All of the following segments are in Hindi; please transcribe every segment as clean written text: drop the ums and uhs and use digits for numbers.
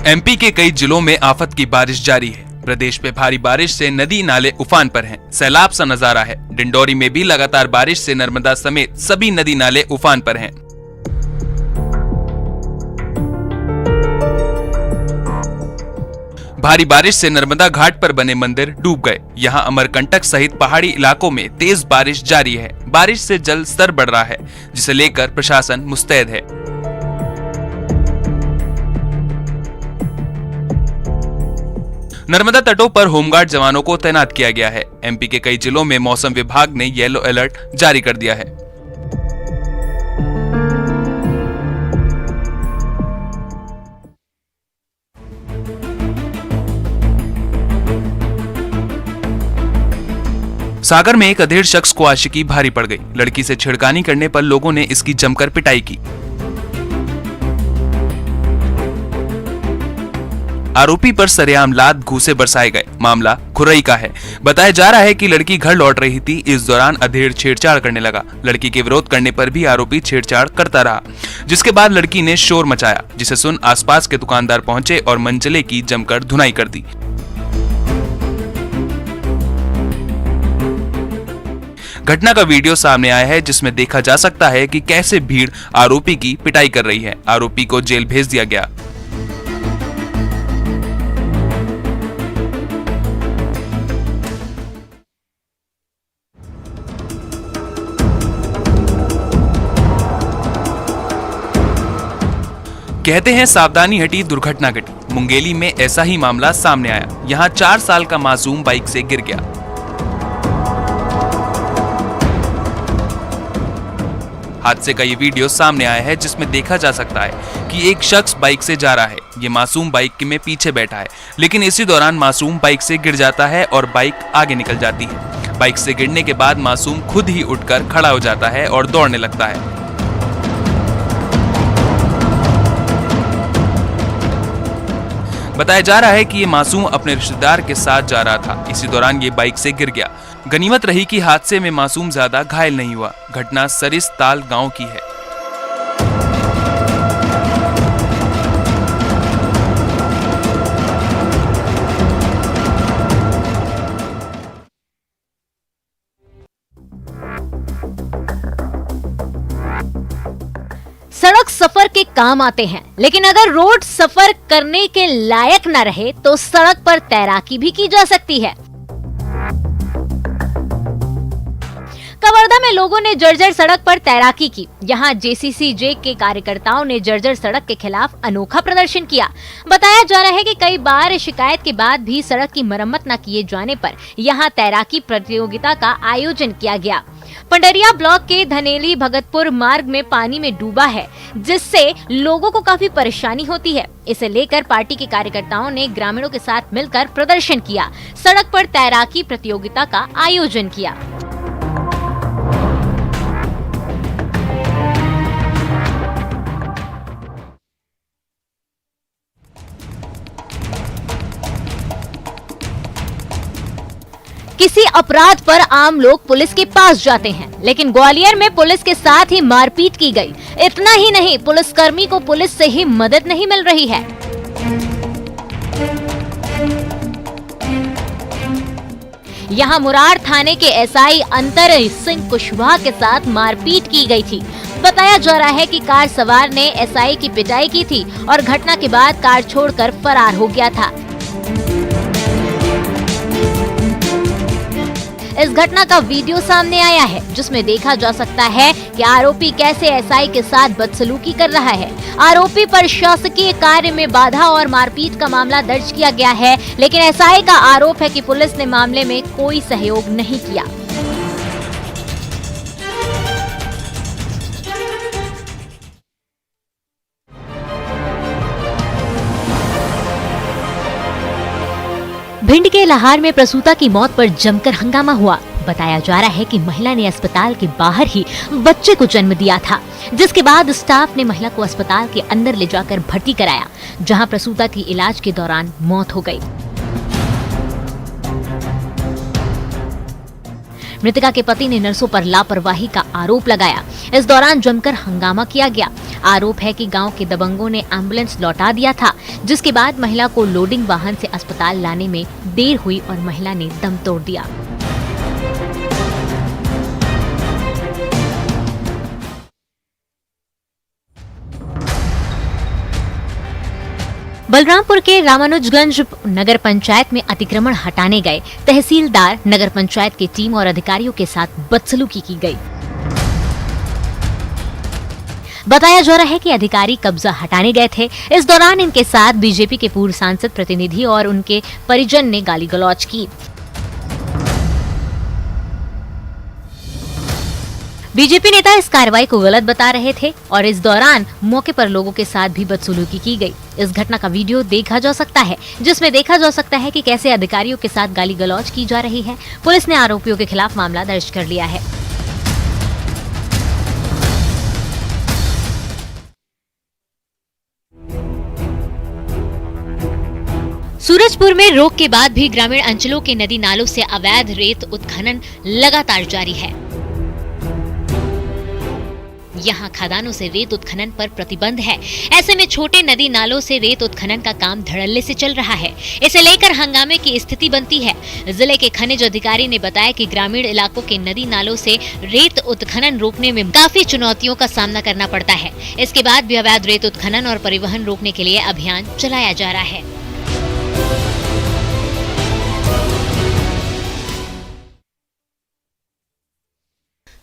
एमपी के कई जिलों में आफत की बारिश जारी है। प्रदेश में भारी बारिश से नदी नाले उफान पर हैं। सैलाब सा नजारा है। डिंडौरी में भी लगातार बारिश से नर्मदा समेत सभी नदी नाले उफान पर हैं। भारी बारिश से नर्मदा घाट पर बने मंदिर डूब गए। यहाँ अमरकंटक सहित पहाड़ी इलाकों में तेज बारिश जारी है। बारिश से जल स्तर बढ़ रहा है, जिसे लेकर प्रशासन मुस्तैद है। नर्मदा तटों पर होमगार्ड जवानों को तैनात किया गया है। एमपी के कई जिलों में मौसम विभाग ने येलो अलर्ट जारी कर दिया है। सागर में एक अधेड़ शख्स को आशिकी भारी पड़ गई। लड़की से छेड़खानी करने पर लोगों ने इसकी जमकर पिटाई की। आरोपी पर सरेआम लात घूंसे बरसाए गए। मामला खुरई का है। बताया जा रहा है कि लड़की घर लौट रही थी। इस दौरान अधेड़ छेड़छाड़ करने लगा। लड़की के विरोध करने पर भी आरोपी छेड़छाड़ करता रहा, जिसके बाद लड़की ने शोर मचाया, जिसे सुन आसपास के दुकानदार पहुंचे और मंचले की जमकर धुनाई कर दी। घटना का वीडियो सामने आया है, जिसमें देखा जा सकता है कि कैसे भीड़ आरोपी की पिटाई कर रही है। आरोपी को जेल भेज दिया गया। कहते हैं सावधानी हटी दुर्घटना घटी। मुंगेली में ऐसा ही मामला सामने आया। यहां 4 साल का मासूम बाइक से गिर गया। हादसे का ये वीडियो सामने आया है, जिसमें देखा जा सकता है कि एक शख्स बाइक से जा रहा है। ये मासूम बाइक में पीछे बैठा है, लेकिन इसी दौरान मासूम बाइक से गिर जाता है और बाइक आगे निकल जाती है। बाइक से गिरने के बाद मासूम खुद ही उठकर खड़ा हो जाता है और दौड़ने लगता है। बताया जा रहा है कि ये मासूम अपने रिश्तेदार के साथ जा रहा था। इसी दौरान ये बाइक से गिर गया। गनीमत रही कि हादसे में मासूम ज्यादा घायल नहीं हुआ। घटना सरिस्ताल गांव की है। सड़क सफर के काम आते हैं, लेकिन अगर रोड सफर करने के लायक न रहे तो सड़क पर तैराकी भी की जा सकती है। कवर्धा में लोगों ने जर्जर सड़क पर तैराकी की। यहाँ जेसीसीजे के कार्यकर्ताओं ने जर्जर सड़क के खिलाफ अनोखा प्रदर्शन किया। बताया जा रहा है कि कई बार शिकायत के बाद भी सड़क की मरम्मत न किए जाने पर यहाँ तैराकी प्रतियोगिता का आयोजन किया गया। पंडरिया ब्लॉक के धनेली भगतपुर मार्ग में पानी में डूबा है, जिससे लोगों को काफी परेशानी होती है। इसे लेकर पार्टी के कार्यकर्ताओं ने ग्रामीणों के साथ मिलकर प्रदर्शन किया। सड़क पर तैराकी प्रतियोगिता का आयोजन किया। किसी अपराध पर आम लोग पुलिस के पास जाते हैं, लेकिन ग्वालियर में पुलिस के साथ ही मारपीट की गई। इतना ही नहीं, पुलिसकर्मी को पुलिस से ही मदद नहीं मिल रही है। यहाँ मुरार थाने के एसआई अंतर सिंह कुशवाहा के साथ मारपीट की गई थी। बताया जा रहा है कि कार सवार ने एसआई की पिटाई की थी और घटना के बाद कार छोड़कर फरार हो गया था। इस घटना का वीडियो सामने आया है, जिसमें देखा जा सकता है कि आरोपी कैसे एसआई के साथ बदसलूकी कर रहा है। आरोपी पर शासकीय कार्य में बाधा और मारपीट का मामला दर्ज किया गया है, लेकिन एसआई का आरोप है कि पुलिस ने मामले में कोई सहयोग नहीं किया। भिंड के लाहार में प्रसूता की मौत पर जमकर हंगामा हुआ। बताया जा रहा है कि महिला ने अस्पताल के बाहर ही बच्चे को जन्म दिया था, जिसके बाद स्टाफ ने महिला को अस्पताल के अंदर ले जाकर भर्ती कराया, जहां प्रसूता की इलाज के दौरान मौत हो गई। मृतका के पति ने नर्सों पर लापरवाही का आरोप लगाया। इस दौरान जमकर हंगामा किया गया। आरोप है कि गांव के दबंगों ने एम्बुलेंस लौटा दिया था, जिसके बाद महिला को लोडिंग वाहन से अस्पताल लाने में देर हुई और महिला ने दम तोड़ दिया। बलरामपुर के रामानुजगंज नगर पंचायत में अतिक्रमण हटाने गए तहसीलदार, नगर पंचायत की टीम और अधिकारियों के साथ बदसलूकी की गई। बताया जा रहा है कि अधिकारी कब्जा हटाने गए थे। इस दौरान इनके साथ बीजेपी के पूर्व सांसद, प्रतिनिधि और उनके परिजन ने गाली गलौज की। बीजेपी नेता इस कार्रवाई को गलत बता रहे थे और इस दौरान मौके पर लोगों के साथ भी बदसलूकी की गई। इस घटना का वीडियो देखा जा सकता है, जिसमें देखा जा सकता है कि कैसे अधिकारियों के साथ गाली गलौज की जा रही है। पुलिस ने आरोपियों के खिलाफ मामला दर्ज कर लिया है। सूरजपुर में रोक के बाद भी ग्रामीण अंचलों के नदी नालों से अवैध रेत उत्खनन लगातार जारी है। यहाँ खदानों से रेत उत्खनन पर प्रतिबंध है। ऐसे में छोटे नदी नालों से रेत उत्खनन का काम धड़ल्ले से चल रहा है। इसे लेकर हंगामे की स्थिति बनती है। जिले के खनिज अधिकारी ने बताया कि ग्रामीण इलाकों के नदी नालों से रेत उत्खनन रोकने में काफी चुनौतियों का सामना करना पड़ता है। इसके बाद भी अवैध रेत उत्खनन और परिवहन रोकने के लिए अभियान चलाया जा रहा है।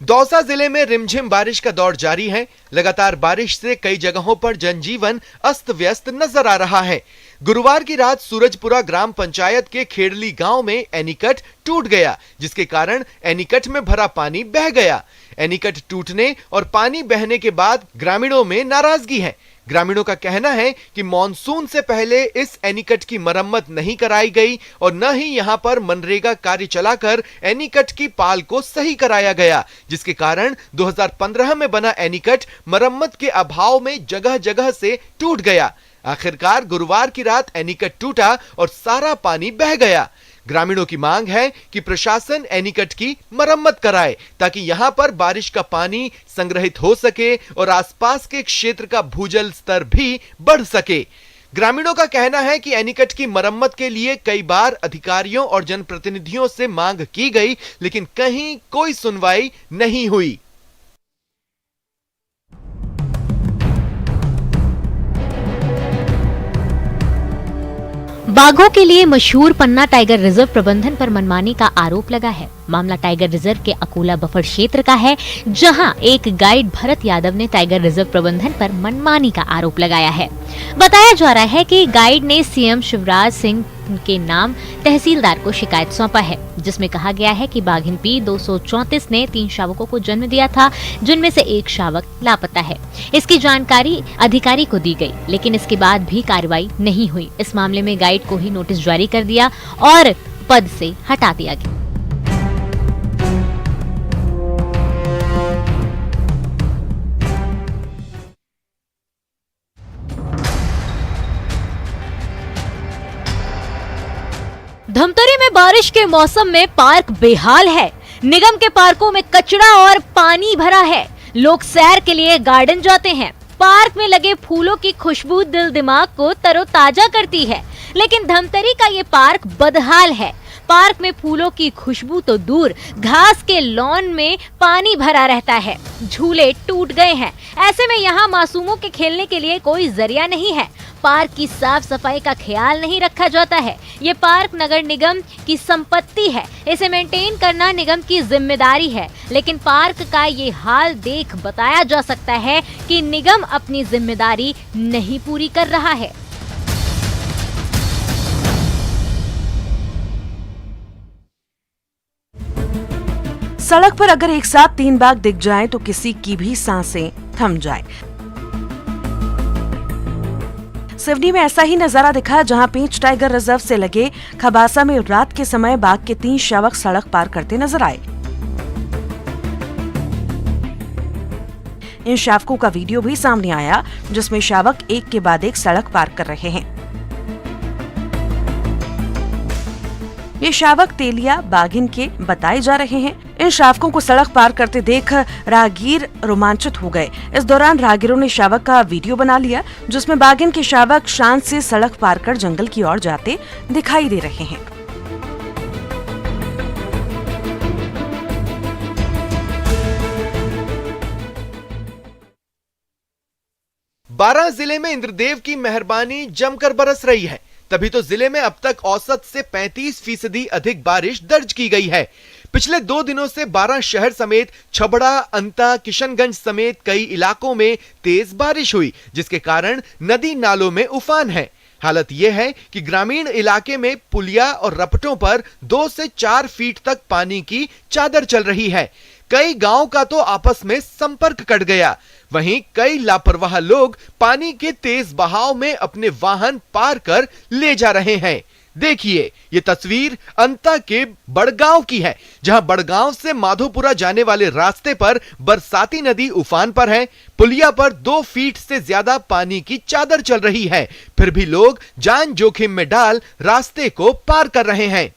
दौसा जिले में रिमझिम बारिश का दौर जारी है। लगातार बारिश से कई जगहों पर जनजीवन अस्त व्यस्त नजर आ रहा है। गुरुवार की रात सूरजपुरा ग्राम पंचायत के खेड़ली गांव में एनीकट टूट गया, जिसके कारण एनीकट में भरा पानी बह गया। एनीकट टूटने और पानी बहने के बाद ग्रामीणों में नाराजगी है। ग्रामीणों का कहना है कि मॉनसून से पहले इस एनीकट की मरम्मत नहीं कराई गई और न ही यहां पर मनरेगा कार्य चलाकर एनीकट की पाल को सही कराया गया, जिसके कारण 2015 में बना एनीकट मरम्मत के अभाव में जगह जगह से टूट गया। आखिरकार गुरुवार की रात एनीकट टूटा और सारा पानी बह गया। ग्रामीणों की मांग है कि प्रशासन एनीकट की मरम्मत कराए ताकि यहां पर बारिश का पानी संग्रहित हो सके और आसपास के क्षेत्र का भूजल स्तर भी बढ़ सके। ग्रामीणों का कहना है कि एनीकट की मरम्मत के लिए कई बार अधिकारियों और जनप्रतिनिधियों से मांग की गई, लेकिन कहीं कोई सुनवाई नहीं हुई। बाघों के लिए मशहूर पन्ना टाइगर रिजर्व प्रबंधन पर मनमानी का आरोप लगा है। मामला टाइगर रिजर्व के अकोला बफर क्षेत्र का है, जहां एक गाइड भरत यादव ने टाइगर रिजर्व प्रबंधन पर मनमानी का आरोप लगाया है। बताया जा रहा है कि गाइड ने सीएम शिवराज सिंह के नाम तहसीलदार को शिकायत सौंपा है, जिसमें कहा गया है कि बाघिन पी 234 ने 3 शावकों को जन्म दिया था, जिनमें से एक शावक लापता है। इसकी जानकारी अधिकारी को दी गई, लेकिन इसके बाद भी कार्रवाई नहीं हुई। इस मामले में गाइड को ही नोटिस जारी कर दिया और पद से हटा दिया गया। धमतरी में बारिश के मौसम में पार्क बेहाल है। निगम के पार्कों में कचरा और पानी भरा है। लोग सैर के लिए गार्डन जाते हैं। पार्क में लगे फूलों की खुशबू दिल दिमाग को तरोताजा करती है, लेकिन धमतरी का ये पार्क बदहाल है। पार्क में फूलों की खुशबू तो दूर, घास के लॉन में पानी भरा रहता है। झूले टूट गए हैं। ऐसे में यहाँ मासूमों के खेलने के लिए कोई जरिया नहीं है। पार्क की साफ सफाई का ख्याल नहीं रखा जाता है। ये पार्क नगर निगम की संपत्ति है। इसे मेंटेन करना निगम की जिम्मेदारी है, लेकिन पार्क का ये हाल देख बताया जा सकता है कि निगम अपनी जिम्मेदारी नहीं पूरी कर रहा है। सड़क पर अगर एक साथ 3 बाघ दिख जाएं तो किसी की भी सांसें थम जाएं। सिवनी में ऐसा ही नजारा दिखा, जहां पेंच टाइगर रिजर्व से लगे खबासा में रात के समय बाघ के 3 शावक सड़क पार करते नजर आए। इन शावकों का वीडियो भी सामने आया, जिसमें शावक एक के बाद एक सड़क पार कर रहे हैं। ये शावक तेलिया बाघिन के बताए जा रहे हैं। इन शावकों को सड़क पार करते देख राहगीर रोमांचित हो गए। इस दौरान राहगीरों ने शावक का वीडियो बना लिया, जिसमें बाघिन के शावक शांत से सड़क पार कर जंगल की ओर जाते दिखाई दे रहे हैं। बारां जिले में इंद्रदेव की मेहरबानी जमकर बरस रही है, तभी तो जिले में अब तक औसत से 35% अधिक बारिश दर्ज की गई है। पिछले 2 दिनों से बारां शहर समेत छबड़ा, अंता, किशनगंज समेत कई इलाकों में तेज बारिश हुई, जिसके कारण नदी नालों में उफान है। हालत यह है कि ग्रामीण इलाके में पुलिया और रपटों पर 2 से 4 फीट तक पानी की चादर चल रही है। कई गांव का तो आपस में संपर्क कट गया। वहीं कई लापरवाह लोग पानी के तेज बहाव में अपने वाहन पार कर ले जा रहे हैं। देखिए, ये तस्वीर अंता के बड़गांव की है, जहां बड़गांव से माधोपुरा जाने वाले रास्ते पर बरसाती नदी उफान पर है। पुलिया पर 2 फीट से ज्यादा पानी की चादर चल रही है, फिर भी लोग जान जोखिम में डाल रास्ते को पार कर रहे हैं।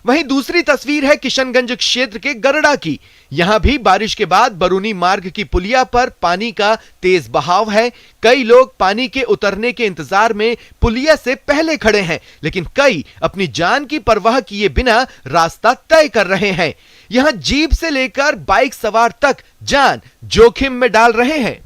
वहीं दूसरी तस्वीर है किशनगंज क्षेत्र के गरड़ा की। यहां भी बारिश के बाद बरूनी मार्ग की पुलिया पर पानी का तेज बहाव है। कई लोग पानी के उतरने के इंतजार में पुलिया से पहले खड़े हैं, लेकिन कई अपनी जान की परवाह किए बिना रास्ता तय कर रहे हैं। यहां जीप से लेकर बाइक सवार तक जान जोखिम में डाल रहे हैं।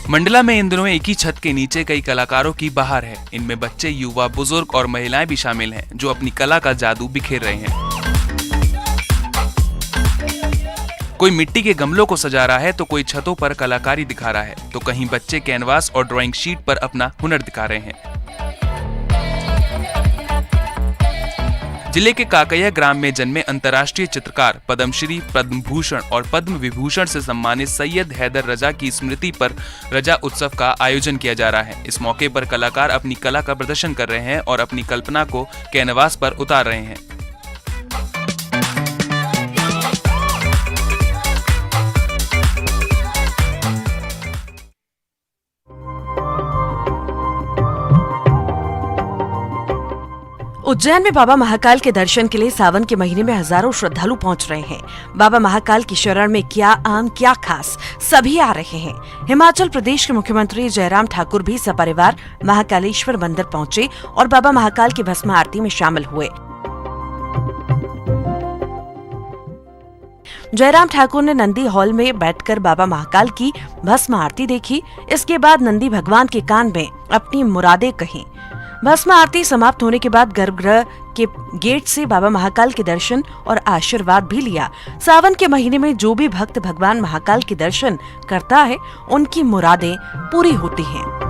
मंडला में इन दिनों एक ही छत के नीचे कई कलाकारों की बहार है। इनमें बच्चे, युवा, बुजुर्ग और महिलाएं भी शामिल हैं, जो अपनी कला का जादू बिखेर रहे हैं। कोई मिट्टी के गमलों को सजा रहा है तो कोई छतों पर कलाकारी दिखा रहा है, तो कहीं बच्चे कैनवास और ड्राइंग शीट पर अपना हुनर दिखा रहे हैं। जिले के काकैया ग्राम में जन्मे अंतर्राष्ट्रीय चित्रकार, पद्मश्री, पद्म भूषण और पद्म विभूषण से सम्मानित सैयद हैदर रजा की स्मृति पर रजा उत्सव का आयोजन किया जा रहा है। इस मौके पर कलाकार अपनी कला का प्रदर्शन कर रहे हैं और अपनी कल्पना को कैनवास पर उतार रहे हैं। उज्जैन में बाबा महाकाल के दर्शन के लिए सावन के महीने में हजारों श्रद्धालु पहुंच रहे हैं। बाबा महाकाल की शरण में क्या आम क्या खास, सभी आ रहे हैं। हिमाचल प्रदेश के मुख्यमंत्री जयराम ठाकुर भी सपरिवार महाकालेश्वर मंदिर पहुंचे और बाबा महाकाल की भस्म आरती में शामिल हुए। जयराम ठाकुर ने नंदी हॉल में बैठकर बाबा महाकाल की भस्म आरती देखी। इसके बाद नंदी भगवान के कान में अपनी मुरादें कहीं। भस्म आरती समाप्त होने के बाद गर्भगृह के गेट से बाबा महाकाल के दर्शन और आशीर्वाद भी लिया। सावन के महीने में जो भी भक्त भगवान महाकाल के दर्शन करता है, उनकी मुरादें पूरी होती हैं।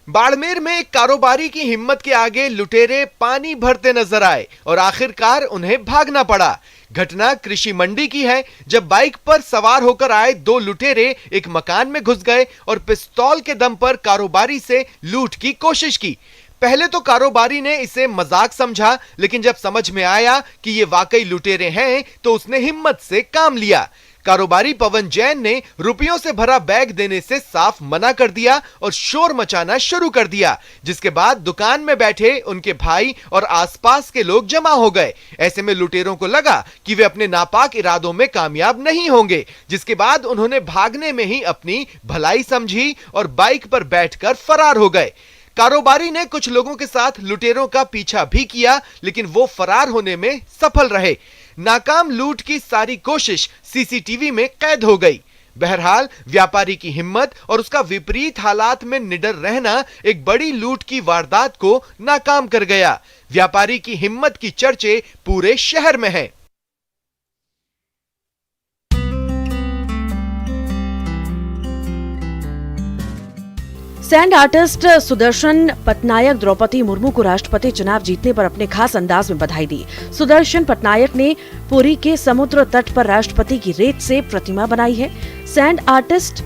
बाड़मेर में एक कारोबारी की हिम्मत के आगे लुटेरे पानी भरते नजर आए और आखिरकार उन्हें भागना पड़ा। घटना कृषि मंडी की है, जब बाइक पर सवार होकर आए 2 लुटेरे एक मकान में घुस गए और पिस्तौल के दम पर कारोबारी से लूट की कोशिश की। पहले तो कारोबारी ने इसे मजाक समझा, लेकिन जब समझ में आया कि ये वाकई लुटेरे हैं तो उसने हिम्मत से काम लिया। कारोबारी पवन जैन ने रुपयों से भरा बैग देने से साफ मना कर दिया और शोर मचाना शुरू कर दिया, जिसके बाद दुकान में बैठे उनके भाई और आसपास के लोग जमा हो गए। ऐसे में लुटेरों को लगा कि वे अपने नापाक इरादों में कामयाब नहीं होंगे, जिसके बाद उन्होंने भागने में ही अपनी भलाई समझी और बाइक पर बैठकर फरार हो गए। कारोबारी ने कुछ लोगों के साथ लुटेरों का पीछा भी किया, लेकिन वो फरार होने में सफल रहे। नाकाम लूट की सारी कोशिश सीसीटीवी में कैद हो गई। बहरहाल व्यापारी की हिम्मत और उसका विपरीत हालात में निडर रहना एक बड़ी लूट की वारदात को नाकाम कर गया। व्यापारी की हिम्मत की चर्चे पूरे शहर में है। सैंड आर्टिस्ट सुदर्शन पटनायक द्रौपदी मुर्मू को राष्ट्रपति चुनाव जीतने पर अपने खास अंदाज में बधाई दी। सुदर्शन पटनायक ने पुरी के समुद्र तट पर राष्ट्रपति की रेत से प्रतिमा बनाई है। सैंड आर्टिस्ट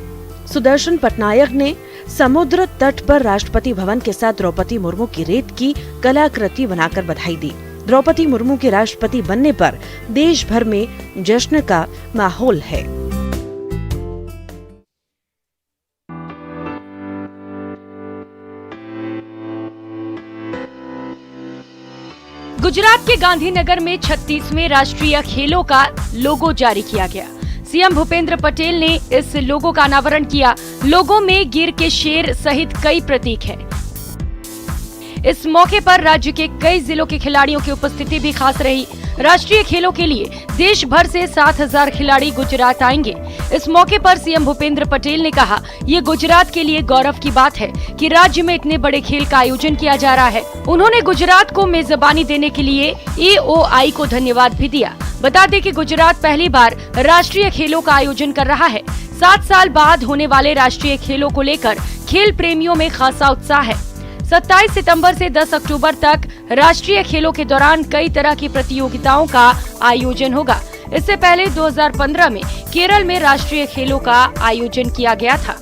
सुदर्शन पटनायक ने समुद्र तट पर राष्ट्रपति भवन के साथ द्रौपदी मुर्मू की रेत की कलाकृति बनाकर बधाई दी। द्रौपदी मुर्मू के राष्ट्रपति बनने पर देश भर में जश्न का माहौल है। गुजरात के गांधीनगर में 36वें राष्ट्रीय खेलों का लोगो जारी किया गया। सीएम भूपेंद्र पटेल ने इस लोगो का अनावरण किया। लोगो में गिर के शेर सहित कई प्रतीक हैं। इस मौके पर राज्य के कई जिलों के खिलाड़ियों की उपस्थिति भी खास रही। राष्ट्रीय खेलों के लिए देश भर से 7,000 खिलाड़ी गुजरात आएंगे। इस मौके पर सीएम भूपेंद्र पटेल ने कहा, ये गुजरात के लिए गौरव की बात है कि राज्य में इतने बड़े खेल का आयोजन किया जा रहा है। उन्होंने गुजरात को मेजबानी देने के लिए AOI को धन्यवाद भी दिया। बता दें कि गुजरात पहली बार राष्ट्रीय खेलों का आयोजन कर रहा है। 7 साल बाद होने वाले राष्ट्रीय खेलों को लेकर खेल प्रेमियों में खासा उत्साह है। 27 सितंबर से 10 अक्टूबर तक राष्ट्रीय खेलों के दौरान कई तरह की प्रतियोगिताओं का आयोजन होगा। इससे पहले 2015 में केरल में राष्ट्रीय खेलों का आयोजन किया गया था।